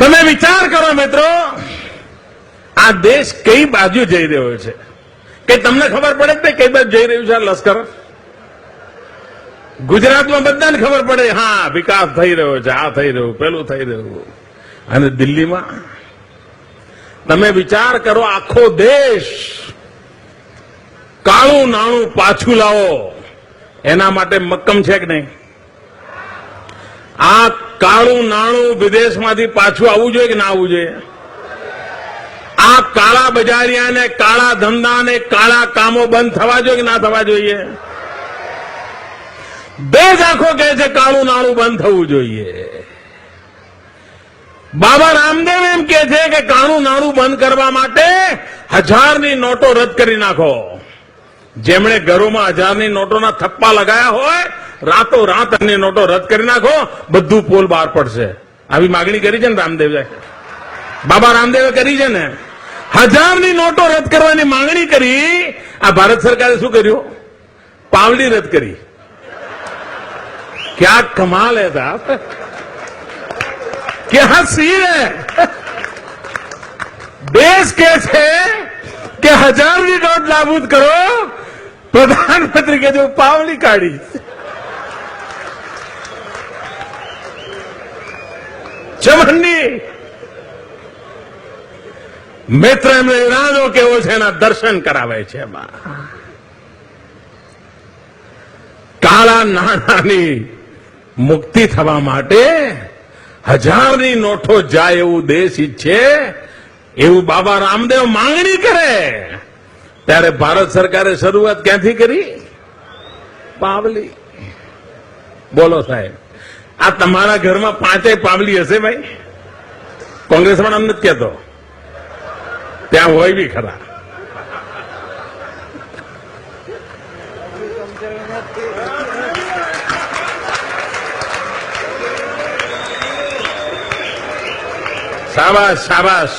તમે વિચાર કરો મિત્રો, આ દેશ કઈ બાજુ જઈ રહ્યો છે કે તમને ખબર પડે કે કઈ બાજુ જઈ રહ્યું છે આ લશ્કર? ગુજરાતમાં બધાને ખબર પડે, હા વિકાસ થઈ રહ્યો છે, આ થઈ રહ્યું, પેલું થઈ રહ્યું. અને દિલ્હીમાં તમે વિચાર કરો, આખો દેશ કાળું નાણું પાછું લાવો એના માટે મક્કમ છે કે નહીં? આ કાળું નાણું વિદેશમાંથી પાછું આવવું જોઈએ કે ના આવવું જોઈએ? આ કાળા બજારિયા ને કાળા ધંધા ને કાળા કામો બંધ થવા જોઈએ કે ના થવા જોઈએ? દેશ આખો કહે છે કાળું નાણું બંધ થવું જોઈએ. બાબા રામદેવ એમ કે છે કે કાળું નાણું બંધ કરવા માટે 1000ની નોટો રદ કરી નાખો. જેમણે ઘરોમાં 1000ની નોટોના થપ્પા લગાયા હોય, રાતોરાત એની નોટો રદ કરી નાખો, બધું પોલ બહાર પડશે. આવી માગણી કરી છે ને રામદેવે, બાબા રામદેવે કરી છે ને. 1000ની નોટો રદ કરવાની માંગણી કરી. આ ભારત સરકારે શું કર્યું? પાવલી રદ કરી. क्या कमाल है साहब, क्या सीन है. देश के છે કે 1000ની નોટ નાબૂદ કરો, પ્રધાનમંત્રી કે જો પાવલી કાઢી. ચમનની મિત્ર એમને ઈરાદો કેવો છે એના દર્શન કરાવે છે. કાળા નાણાંની મુક્તિ થવા માટે 1000ની નોટો જાય એવું દેશ ઈચ્છે, એવું બાબા રામદેવ માંગણી કરે, ત્યારે ભારત સરકારે શરૂઆત ક્યાંથી કરી? પાવલી. બોલો સાહેબ, આ તમારા ઘરમાં 5 પાવલી હશે ભાઈ? કોંગ્રેસમાં અમને નથી કહેતો, ત્યાં હોય બી ખરા. શાબાશ શાબાશ.